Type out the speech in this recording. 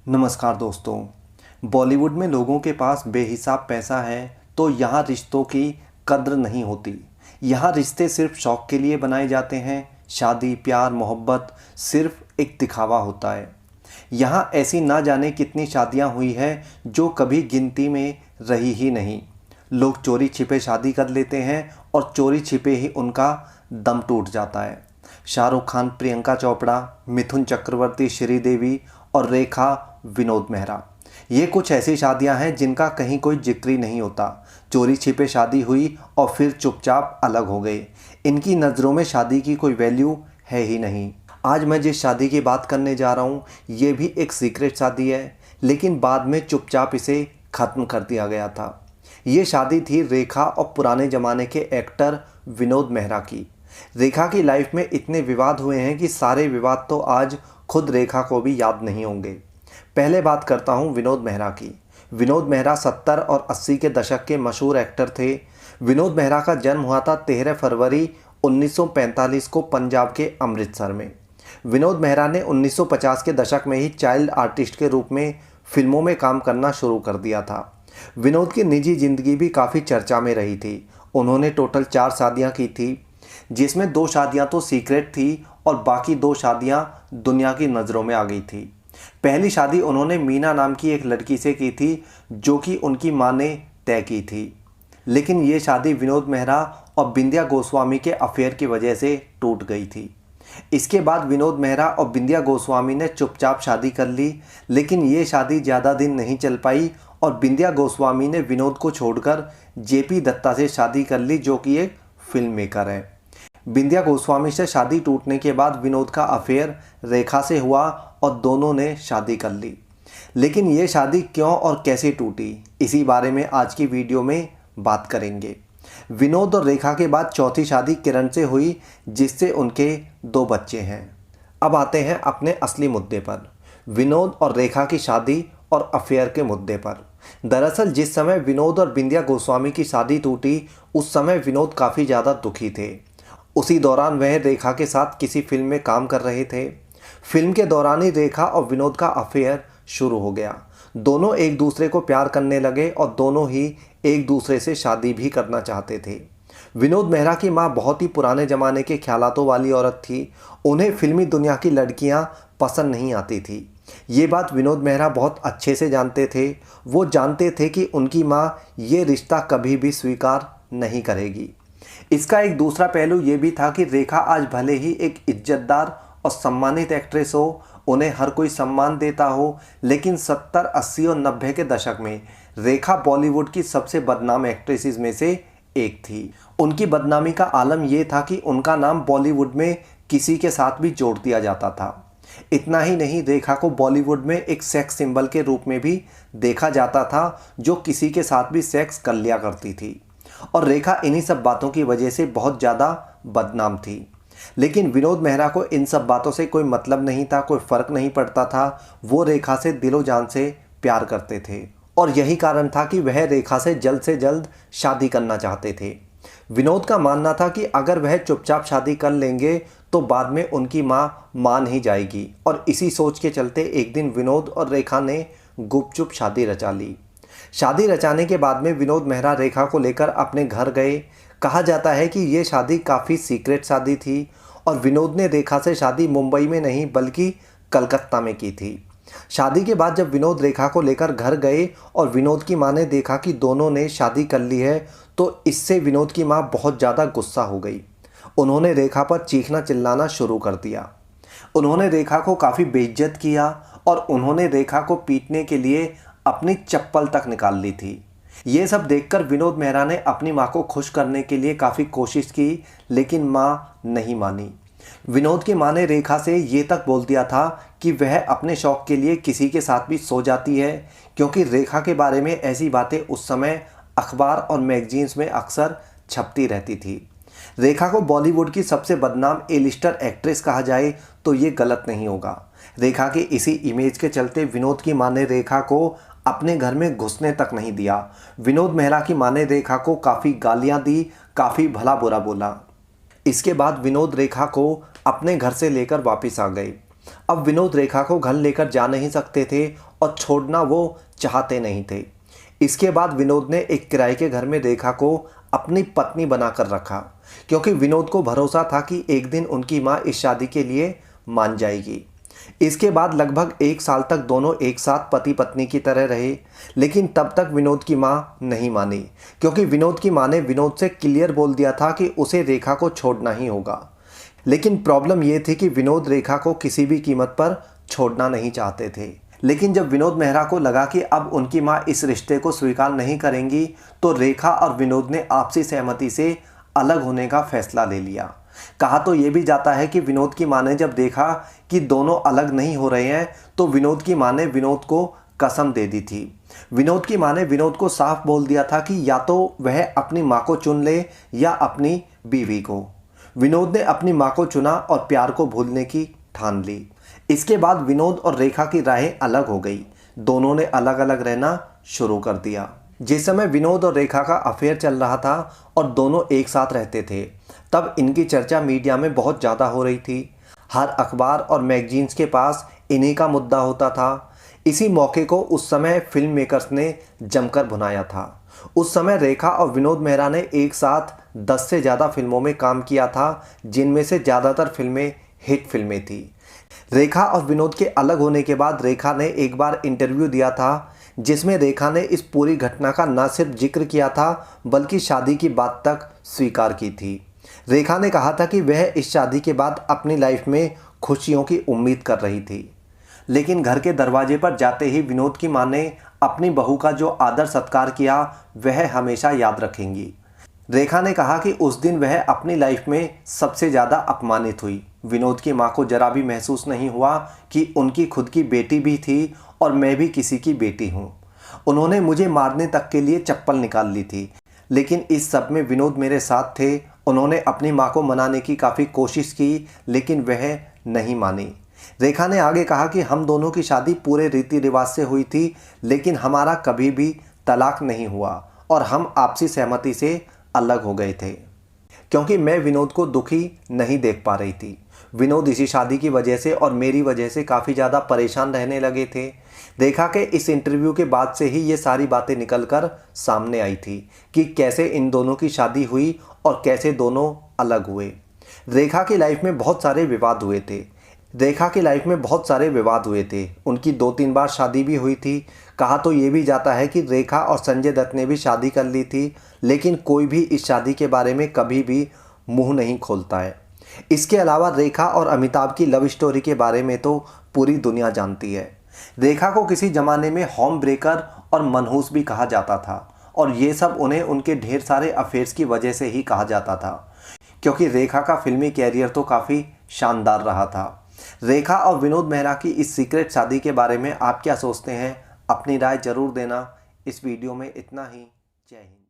नमस्कार दोस्तों। बॉलीवुड में लोगों के पास बेहिसाब पैसा है तो यहाँ रिश्तों की कद्र नहीं होती। यहाँ रिश्ते सिर्फ शौक के लिए बनाए जाते हैं। शादी, प्यार, मोहब्बत सिर्फ एक दिखावा होता है। यहाँ ऐसी ना जाने कितनी शादियाँ हुई है जो कभी गिनती में रही ही नहीं। लोग चोरी छिपे शादी कर लेते हैं और चोरी छिपे ही उनका दम टूट जाता है। शाहरुख खान, प्रियंका चोपड़ा, मिथुन चक्रवर्ती, श्रीदेवी और रेखा विनोद मेहरा, ये कुछ ऐसी शादियां हैं जिनका कहीं कोई जिक्र ही नहीं होता। चोरी छिपे शादी हुई और फिर चुपचाप अलग हो गए। इनकी नज़रों में शादी की कोई वैल्यू है ही नहीं। आज मैं जिस शादी की बात करने जा रहा हूँ ये भी एक सीक्रेट शादी है, लेकिन बाद में चुपचाप इसे ख़त्म कर दिया गया था। ये शादी थी रेखा और पुराने ज़माने के एक्टर विनोद मेहरा की। रेखा की लाइफ में इतने विवाद हुए हैं कि सारे विवाद तो आज खुद रेखा को भी याद नहीं होंगे। पहले बात करता हूँ विनोद मेहरा की। विनोद मेहरा 70 और 80 के दशक के मशहूर एक्टर थे। विनोद मेहरा का जन्म हुआ था 13 फरवरी 1945 को पंजाब के अमृतसर में। विनोद मेहरा ने 1950 के दशक में ही चाइल्ड आर्टिस्ट के रूप में फिल्मों में काम करना शुरू कर दिया था। विनोद की निजी ज़िंदगी भी काफ़ी चर्चा में रही थी। उन्होंने टोटल 4 शादियाँ की थी, जिसमें 2 शादियाँ तो सीक्रेट थी और बाकी 2 शादियाँ दुनिया की नज़रों में आ गई थी। पहली शादी उन्होंने मीना नाम की एक लड़की से की थी जो कि उनकी मां ने तय की थी, लेकिन ये शादी विनोद मेहरा और बिंदिया गोस्वामी के अफेयर की वजह से टूट गई थी। इसके बाद विनोद मेहरा और बिंदिया गोस्वामी ने चुपचाप शादी कर ली, लेकिन ये शादी ज़्यादा दिन नहीं चल पाई और बिंदिया गोस्वामी ने विनोद को छोड़कर जेपी दत्ता से शादी कर ली जो कि एक फिल्म मेकर है। बिंदिया गोस्वामी से शादी टूटने के बाद विनोद का अफेयर रेखा से हुआ और दोनों ने शादी कर ली। लेकिन ये शादी क्यों और कैसे टूटी, इसी बारे में आज की वीडियो में बात करेंगे। विनोद और रेखा के बाद चौथी शादी किरण से हुई, जिससे उनके 2 बच्चे हैं। अब आते हैं अपने असली मुद्दे पर, विनोद और रेखा की शादी और अफेयर के मुद्दे पर। दरअसल जिस समय विनोद और बिंदिया गोस्वामी की शादी टूटी उस समय विनोद काफ़ी ज़्यादा दुखी थे। उसी दौरान वह रेखा के साथ किसी फिल्म में काम कर रहे थे। फिल्म के दौरान ही रेखा और विनोद का अफेयर शुरू हो गया। दोनों एक दूसरे को प्यार करने लगे और दोनों ही एक दूसरे से शादी भी करना चाहते थे। विनोद मेहरा की मां बहुत ही पुराने ज़माने के ख्यालातों वाली औरत थी। उन्हें फिल्मी दुनिया की लड़कियां पसंद नहीं आती थी। ये बात विनोद मेहरा बहुत अच्छे से जानते थे। वो जानते थे कि उनकी मां ये रिश्ता कभी भी स्वीकार नहीं करेगी। इसका एक दूसरा पहलू ये भी था कि रेखा आज भले ही एक इज्जतदार और सम्मानित एक्ट्रेस हो, उन्हें हर कोई सम्मान देता हो, लेकिन 70, 80 और 90 के दशक में रेखा बॉलीवुड की सबसे बदनाम एक्ट्रेसेस में से एक थी। उनकी बदनामी का आलम यह था कि उनका नाम बॉलीवुड में किसी के साथ भी जोड़ दिया जाता था। इतना ही नहीं, रेखा को बॉलीवुड में एक सेक्स सिंबल के रूप में भी देखा जाता था, जो किसी के साथ भी सेक्स कर लिया करती थी। और रेखा इन्हीं सब बातों की वजह से बहुत ज़्यादा बदनाम थी। लेकिन विनोद मेहरा को इन सब बातों से कोई मतलब नहीं था, कोई फ़र्क नहीं पड़ता था। वो रेखा से दिलो जान से प्यार करते थे और यही कारण था कि वह रेखा से जल्द शादी करना चाहते थे। विनोद का मानना था कि अगर वह चुपचाप शादी कर लेंगे तो बाद में उनकी मां मान ही जाएगी, और इसी सोच के चलते एक दिन विनोद और रेखा ने गुपचुप शादी रचा ली। शादी रचाने के बाद में विनोद मेहरा रेखा को लेकर अपने घर गए। कहा जाता है कि ये शादी काफ़ी सीक्रेट शादी थी और विनोद ने रेखा से शादी मुंबई में नहीं बल्कि कलकत्ता में की थी। शादी के बाद जब विनोद रेखा को लेकर घर गए और विनोद की मां ने देखा कि दोनों ने शादी कर ली है, तो इससे विनोद की मां बहुत ज़्यादा गुस्सा हो गई। उन्होंने रेखा पर चीखना चिल्लाना शुरू कर दिया। उन्होंने रेखा को काफ़ी बेइज्जत किया और उन्होंने रेखा को पीटने के लिए अपनी चप्पल तक निकाल ली थी। ये सब देखकर विनोद मेहरा ने अपनी मां को खुश करने के लिए काफ़ी कोशिश की, लेकिन मां नहीं मानी। विनोद की मां ने रेखा से ये तक बोल दिया था कि वह अपने शौक के लिए किसी के साथ भी सो जाती है, क्योंकि रेखा के बारे में ऐसी बातें उस समय अखबार और मैगजीन्स में अक्सर छपती रहती थी। रेखा को बॉलीवुड की सबसे बदनाम ए-लिस्टर एक्ट्रेस कहा जाए तो ये गलत नहीं होगा। रेखा के इसी इमेज के चलते विनोद की मां ने रेखा को अपने घर में घुसने तक नहीं दिया। विनोद मेहरा की मां ने रेखा को काफ़ी गालियां दी, काफ़ी भला बुरा बोला। इसके बाद विनोद रेखा को अपने घर से लेकर वापस आ गए। अब विनोद रेखा को घर लेकर जा नहीं सकते थे और छोड़ना वो चाहते नहीं थे। इसके बाद विनोद ने एक किराए के घर में रेखा को अपनी पत्नी बनाकर रखा, क्योंकि विनोद को भरोसा था कि एक दिन उनकी मां इस शादी के लिए मान जाएगी। इसके बाद लगभग 1 साल तक दोनों एक साथ पति पत्नी की तरह रहे, लेकिन तब तक विनोद की मां नहीं मानी, क्योंकि विनोद की मां ने विनोद से क्लियर बोल दिया था कि उसे रेखा को छोड़ना ही होगा। लेकिन प्रॉब्लम ये थी कि विनोद रेखा को किसी भी कीमत पर छोड़ना नहीं चाहते थे। लेकिन जब विनोद मेहरा को लगा कि अब उनकी मां इस रिश्ते को स्वीकार नहीं करेंगी, तो रेखा और विनोद ने आपसी सहमति से अलग होने का फैसला ले लिया। कहा तो ये भी जाता है कि विनोद की मां ने जब देखा कि दोनों अलग नहीं हो रहे हैं, तो विनोद की मां ने विनोद को कसम दे दी थी। विनोद की मां ने विनोद को साफ बोल दिया था कि या तो वह अपनी मां को चुन ले या अपनी बीवी को। विनोद ने अपनी मां को चुना और प्यार को भूलने की ठान ली। इसके बाद विनोद और रेखा की राहें अलग हो गई। दोनों ने अलग अलग रहना शुरू कर दिया। जिस समय विनोद और रेखा का अफेयर चल रहा था और दोनों एक साथ रहते थे, तब इनकी चर्चा मीडिया में बहुत ज़्यादा हो रही थी। हर अखबार और मैगजीन्स के पास इन्हीं का मुद्दा होता था। इसी मौके को उस समय फिल्म मेकर्स ने जमकर भुनाया था। उस समय रेखा और विनोद मेहरा ने एक साथ 10 से ज़्यादा फिल्मों में काम किया था, जिनमें से ज़्यादातर फिल्में हिट फिल्में थी। रेखा और विनोद के अलग होने के बाद रेखा ने एक बार इंटरव्यू दिया था, जिसमें रेखा ने इस पूरी घटना का न सिर्फ जिक्र किया था, बल्कि शादी की बात तक स्वीकार की थी। रेखा ने कहा था कि वह इस शादी के बाद अपनी लाइफ में खुशियों की उम्मीद कर रही थी। लेकिन घर के दरवाजे पर जाते ही विनोद की मां ने अपनी बहू का जो आदर सत्कार किया, वह हमेशा याद रखेंगी। रेखा ने कहा कि उस दिन वह अपनी लाइफ में सबसे ज़्यादा अपमानित हुई। विनोद की मां को जरा भी महसूस नहीं हुआ कि उनकी खुद की बेटी भी थी और मैं भी किसी की बेटी हूं। उन्होंने मुझे मारने तक के लिए चप्पल निकाल ली थी, लेकिन इस सब में विनोद मेरे साथ थे। उन्होंने अपनी मां को मनाने की काफ़ी कोशिश की, लेकिन वह नहीं मानी। रेखा ने आगे कहा कि हम दोनों की शादी पूरे रीति रिवाज से हुई थी, लेकिन हमारा कभी भी तलाक नहीं हुआ और हम आपसी सहमति से अलग हो गए थे, क्योंकि मैं विनोद को दुखी नहीं देख पा रही थी। विनोद इसी शादी की वजह से और मेरी वजह से काफ़ी ज़्यादा परेशान रहने लगे थे। रेखा के इस इंटरव्यू के बाद से ही ये सारी बातें निकलकर सामने आई थी कि कैसे इन दोनों की शादी हुई और कैसे दोनों अलग हुए। रेखा की लाइफ में बहुत सारे विवाद हुए थे। उनकी 2-3 बार शादी भी हुई थी। कहा तो ये भी जाता है कि रेखा और संजय दत्त ने भी शादी कर ली थी, लेकिन कोई भी इस शादी के बारे में कभी भी मुंह नहीं खोलता है। इसके अलावा रेखा और अमिताभ की लव स्टोरी के बारे में तो पूरी दुनिया जानती है। रेखा को किसी ज़माने में होम ब्रेकर और मनहूस भी कहा जाता था, और ये सब उन्हें उनके ढेर सारे अफेयर्स की वजह से ही कहा जाता था, क्योंकि रेखा का फिल्मी कैरियर तो काफ़ी शानदार रहा था। रेखा और विनोद मेहरा की इस सीक्रेट शादी के बारे में आप क्या सोचते हैं? अपनी राय जरूर देना। इस वीडियो में इतना ही। जय हिंद।